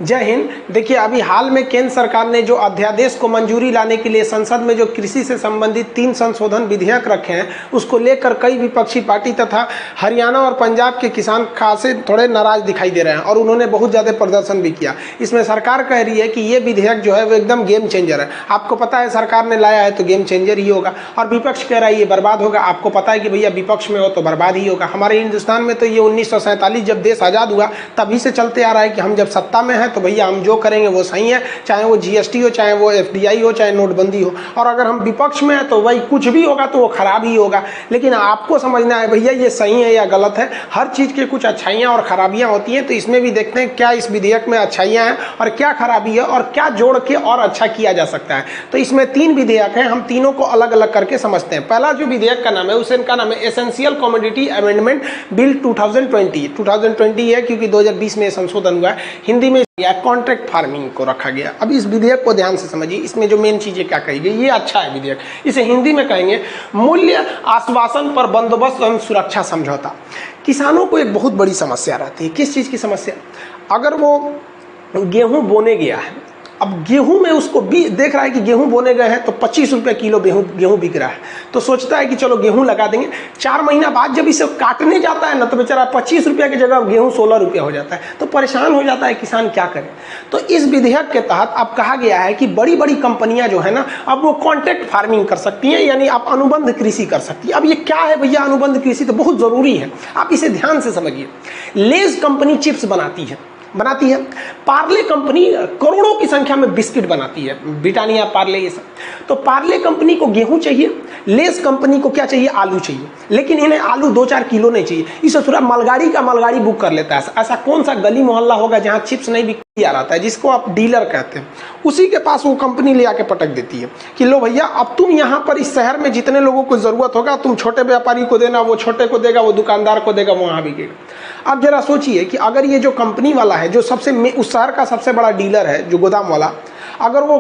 जय हिंद। देखिए, अभी हाल में केंद्र सरकार ने जो अध्यादेश को मंजूरी लाने के लिए संसद में जो कृषि से संबंधित 3 संशोधन विधेयक रखे हैं, उसको लेकर कई विपक्षी पार्टी तथा हरियाणा और पंजाब के किसान खासे थोड़े नाराज दिखाई दे रहे हैं और उन्होंने बहुत ज़्यादा प्रदर्शन भी किया। इसमें सरकार कह रही है कि ये विधेयक जो है वो एकदम गेम चेंजर है। आपको पता है सरकार ने लाया है तो गेम चेंजर ही होगा, और विपक्ष कह रहा है ये बर्बाद होगा। आपको पता है कि भैया विपक्ष में हो तो बर्बाद ही होगा। हमारे हिंदुस्तान में तो ये 1947 जब देश आज़ाद हुआ तभी से चलते आ रहा है कि हम जब सत्ता में हैं तो भैया हम जो करेंगे वो सही है, चाहे वो जीएसटी हो, चाहे वो एफडीआई हो, चाहे नोटबंदी हो। और अगर हम विपक्ष में हैं तो भाई कुछ भी होगा तो वो खराब ही होगा। लेकिन आपको समझना है भैया ये सही है या गलत है। हर चीज़ के कुछ अच्छाइयाँ और खराबियाँ होती हैं, तो इसमें भी देखते हैं क्या इस विधेयक में अच्छाइयाँ हैं और क्या खराबी है और क्या जोड़ के और अच्छा किया जा सकता है। तो इसमें 3 विधेयक हैं, हम तीनों को अलग अलग करके समझते हैं। पहला जो विधेयक का नाम है उसका नाम है एसेंशियल कमोडिटी अमेंडमेंट बिल 2020 है, क्योंकि 2020 में संशोधन हुआ है। हिंदी में कॉन्ट्रैक्ट फार्मिंग को रखा गया। अब इस विधेयक को ध्यान से समझिए, इसमें जो मेन चीजें क्या कही गई, ये अच्छा है विधेयक। इसे हिंदी में कहेंगे मूल्य आश्वासन पर बंदोबस्त एवं सुरक्षा समझौता। किसानों को एक बहुत बड़ी समस्या रहती है। किस चीज़ की समस्या? अगर वो गेहूं बोने गया है, अब गेहूं में उसको भी देख रहा है कि गेहूं बोने गए हैं तो 25 रुपये किलो गेहूं बिक रहा है, तो सोचता है कि चलो गेहूं लगा देंगे। 4 महीना बाद जब इसे काटने जाता है ना तो बेचारा 25 रुपये की जगह गेहूं 16 रुपये हो जाता है, तो परेशान हो जाता है किसान, क्या करे। तो इस विधेयक के तहत अब कहा गया है कि बड़ी बड़ी कंपनियां जो है ना, अब वो कॉन्ट्रैक्ट फार्मिंग कर सकती हैं, यानी आप अनुबंध कृषि कर सकती है। अब ये क्या है भैया अनुबंध कृषि? तो बहुत ज़रूरी है, आप इसे ध्यान से समझिए। लेज कंपनी चिप्स बनाती है। पार्ले कंपनी करोड़ों की संख्या में बिस्किट बनाती है, ब्रिटानिया, पार्ले, ये सब। तो पार्ले कंपनी को गेहूं चाहिए, लेस कंपनी को क्या चाहिए? आलू चाहिए। लेकिन इन्हें आलू 2-4 किलो नहीं चाहिए। इसे थोड़ा मालगाड़ी बुक कर लेता है। ऐसा कौन सा गली मोहल्ला होगा जहां चिप्स नहीं बिक रहा है, जिसको आप डीलर कहते हैं, उसी के पास वो कंपनी ले आके पटक देती है कि लो भैया, अब तुम यहाँ पर इस शहर में जितने लोगों को जरूरत होगा तुम छोटे व्यापारी को देना, वो छोटे को देगा, वो दुकानदार को देगा, वहां बिकेगा। अब जरा सोचिए कि अगर ये जो कंपनी वाला है, जो उस शहर का सबसे बड़ा डीलर है, जो गोदाम वाला, अगर वो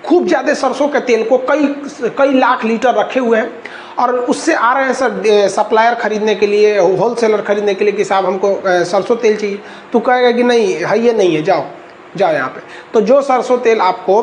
खूब ज्यादा सरसों के तेल को कई लाख लीटर रखे हुए हैं और उससे आ रहे हैं सर सप्लायर खरीदने के लिए, होलसेलर खरीदने के लिए कि साहब हमको सरसों तेल चाहिए, तो कहेगा कि नहीं है, ये नहीं है, जाओ यहाँ पे। तो जो सरसों तेल आपको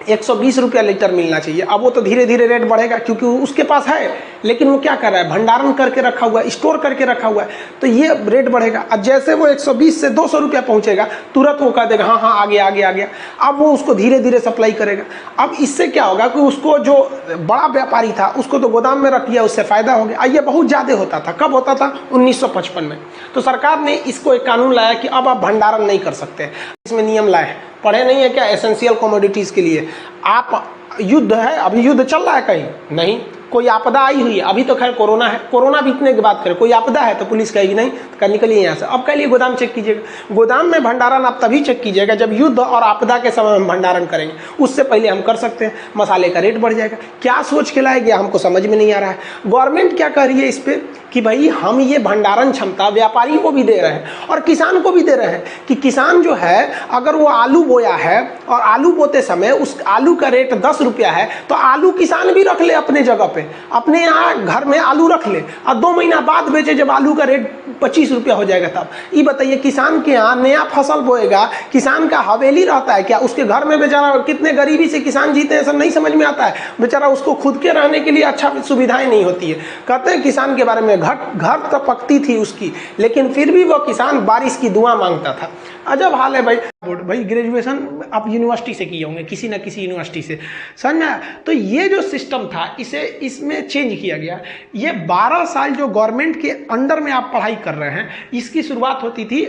120 रुपया लीटर मिलना चाहिए, अब वो तो धीरे धीरे रेट बढ़ेगा क्योंकि उसके पास है, लेकिन वो क्या कर रहा है? भंडारण करके रखा हुआ है, स्टोर करके रखा हुआ है, तो ये रेट बढ़ेगा। अब जैसे वो 120 से 200 रुपया पहुंचेगा, तुरंत वो कह देगा हाँ आ गया। अब वो उसको धीरे धीरे सप्लाई करेगा। अब इससे क्या होगा कि उसको जो बड़ा व्यापारी था उसको तो गोदाम में रख लिया, उससे फायदा हो गया। ये बहुत ज्यादा होता था। कब होता था? 1955 में। तो सरकार ने इसको एक कानून लाया कि अब आप भंडारण नहीं कर सकते। इसमें नियम लाए हैं, पढ़े नहीं है क्या? एसेंशियल कमोडिटीज के लिए आप युद्ध है, अभी युद्ध चल रहा है कहीं नहीं, कोई आपदा आई हुई है, अभी तो खैर कोरोना है, कोरोना बीतने के बाद करें, कोई आपदा है तो पुलिस कहेगी नहीं तो निकलिए यहाँ से। अब कह लिए गोदाम चेक कीजिएगा। गोदाम में भंडारण आप तभी चेक कीजिएगा जब युद्ध और आपदा के समय हम भंडारण करेंगे, उससे पहले हम कर सकते हैं। मसाले का रेट बढ़ जाएगा। क्या सोच के लाया गया हमको समझ में नहीं आ रहा है। गवर्नमेंट क्या कह रही है इस पर कि भाई हम ये भंडारण क्षमता व्यापारी को भी दे रहे हैं और किसान को भी दे रहे हैं कि किसान जो है अगर वो आलू बोया है और आलू बोते समय उस आलू का रेट 10 रुपया है तो आलू किसान भी रख ले अपने जगह पे, अपने यहाँ घर में आलू रख ले और 2 महीना बाद बेचे जब आलू का रेट 25 रुपया हो जाएगा। तब ये बताइए किसान के यहाँ नया फसल बोएगा, किसान का हवेली रहता है क्या? उसके घर में बेचारा कितने गरीबी से किसान जीते हैं सब नहीं समझ में आता है। बेचारा उसको खुद के रहने के लिए अच्छा सुविधाएं नहीं होती है। कहते हैं किसान के बारे में घर तो पकती थी उसकी, लेकिन फिर भी वो किसान बारिश की दुआ मांगता था। अजब हाल है भाई ग्रेजुएशन आप यूनिवर्सिटी से किए होंगे, किसी न किसी यूनिवर्सिटी से, समझ। तो ये जो सिस्टम था इसमें चेंज किया गया। ये 12 साल जो गवर्नमेंट के अंडर में आप पढ़ाई कर रहे हैं, इसकी शुरुआत होती थी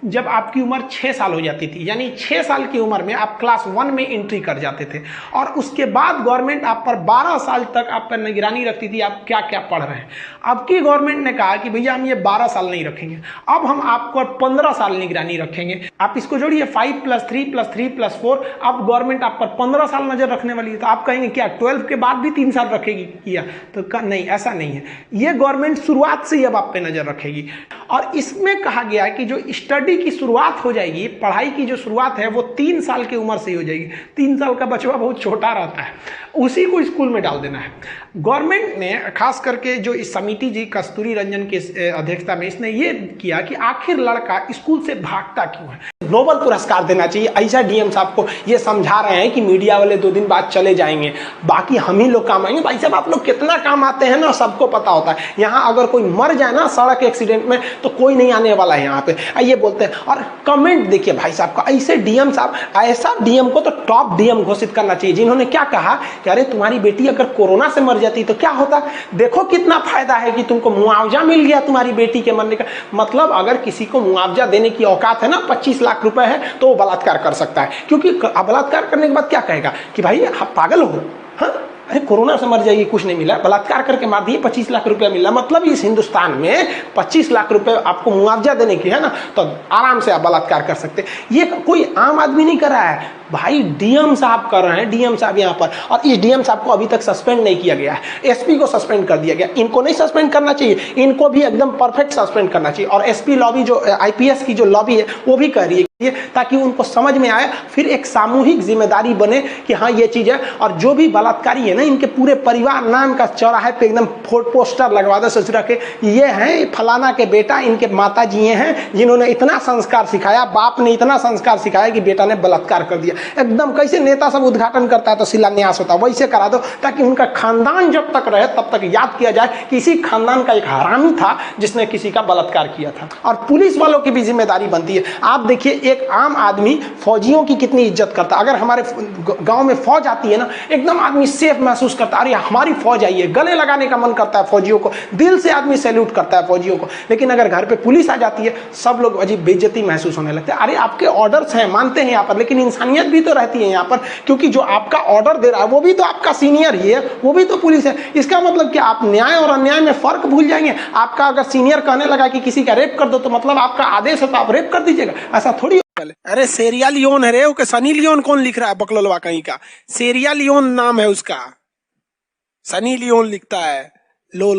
जब आपकी उम्र 6 साल हो जाती थी, यानी 6 साल की उम्र में आप क्लास 1 में एंट्री कर जाते थे और उसके बाद गवर्नमेंट आप पर 12 साल तक आप पर निगरानी रखती थी आप क्या क्या पढ़ रहे हैं। अब की गवर्नमेंट ने कहा कि भैया हम ये 12 साल नहीं रखेंगे, अब हम आपको 15 साल निगरानी रखेंगे। आप इसको जोड़िए 5 + 3 + 3 + 4, अब गवर्नमेंट आप पर 15 साल नजर रखने वाली है। तो आप कहेंगे क्या 12 के बाद भी 3 साल रखेगी किया? तो नहीं, ऐसा नहीं है। ये गवर्नमेंट शुरुआत से ही अब आप पे नजर रखेगी। और इसमें कहा गया है कि जो स्टडी की शुरुआत हो जाएगी, पढ़ाई की जो शुरुआत है वो 3 साल की उम्र से ही हो जाएगी। 3 साल का बचवा बहुत छोटा रहता है, उसी को स्कूल में डाल देना है। गवर्नमेंट ने खास करके जो इस समिति जी कस्तूरी रंजन की अध्यक्षता में इसने ये किया कि आखिर लड़का स्कूल से भागता क्यों है। नोबेल पुरस्कार देना चाहिए। ऐसा डीएम साहब को ये समझा रहे हैं कि मीडिया वाले 2 दिन बाद चले जाएंगे, बाकी हम ही लोग काम आएंगे। भाई साहब आप लोग कितना काम आते हैं ना, सबको पता होता है। यहाँ अगर कोई मर जाए ना सड़क एक्सीडेंट में तो कोई नहीं आने वाला है यहाँ पे, ये बोलते हैं। और कमेंट देखिए भाई साहब का, ऐसे डीएम साहब, ऐसा डीएम को तो टॉप डीएम घोषित करना चाहिए, जिन्होंने क्या कहा कि अरे तुम्हारी बेटी अगर कोरोना से मर जाती तो क्या होता, देखो कितना फायदा है कि तुमको मुआवजा मिल गया तुम्हारी बेटी के मरने का। मतलब अगर किसी को मुआवजा देने की औकात है ना, 25 लाख रुपए है, तो वो बलात्कार कर सकता है। क्योंकि बलात्कार करने के बाद क्या कहेगा कि भाई आप पागल हो, हाँ अरे कोरोना से मर जाएगी कुछ नहीं मिला, बलात्कार करके मार दिए 25 लाख रुपया मिला। मतलब इस हिंदुस्तान में 25 लाख रुपए आपको मुआवजा देने की है ना, तो आराम से आप बलात्कार कर सकते। ये कोई आम आदमी नहीं कर रहा है भाई, डीएम साहब कर रहे हैं, डीएम साहब यहाँ पर। और इस डीएम साहब को अभी तक सस्पेंड नहीं किया गया है, एसपी को सस्पेंड कर दिया गया। इनको नहीं सस्पेंड करना चाहिए, इनको भी एकदम परफेक्ट सस्पेंड करना चाहिए। और एसपी लॉबी जो आईपीएस की जो लॉबी है वो भी कह रही है, ताकि उनको समझ में आए, फिर एक सामूहिक जिम्मेदारी बने कि हाँ ये चीज है। और जो भी बलात्कारी है ना, इनके पूरे परिवार नाम का चौराहे पे एकदम पोस्टर लगवा दे ससुरा के, ये हैं फलाना के बेटा, इनके माता जी हैं जिन्होंने इतना संस्कार सिखाया, बाप ने इतना संस्कार सिखाया कि बेटा ने बलात्कार कर दिया। एकदम कैसे नेता सब उद्घाटन करता है तो शिलान्यास होता है, वैसे करा दो, ताकि उनका खानदान जब तक रहे तब तक याद किया जाए कि इसी खानदान का एक हरामी था जिसने किसी का बलात्कार किया था। और पुलिस वालों की भी जिम्मेदारी बनती है। आप देखिए एक आम आदमी फौजियों की कितनी इज्जत करता है। अगर हमारे गांव में फौज आती है ना, एकदम आदमी सेफ महसूस करता है, अरे हमारी फौज आई है, गले लगाने का मन करता है फौजियों को, दिल से आदमी सैल्यूट करता है फौजियों को। लेकिन अगर घर पे पुलिस आ जाती है, सब लोग अजीब बेइज्जती महसूस होने लगते हैं। अरे आपके ऑर्डर्स हैं, मानते हैं यहाँ पर, लेकिन इंसानियत भी तो रहती है यहाँ पर, क्योंकि जो आपका ऑर्डर दे रहा है वो भी तो आपका सीनियर ही है, वो भी तो पुलिस है। इसका मतलब कि आप न्याय और अन्याय में फर्क भूल जाएंगे। आपका अगर सीनियर कहने लगा कि किसी का रेप कर दो, तो मतलब आपका आदेश है तो आप रेप कर दीजिएगा, ऐसा थोड़ी। अरे सेरिया लियोन है रे, ओके सनी लियोन कौन लिख रहा है बकलोलवा कहीं का, सेरिया लियोन नाम है उसका, सनी लियोन लिखता है लोल।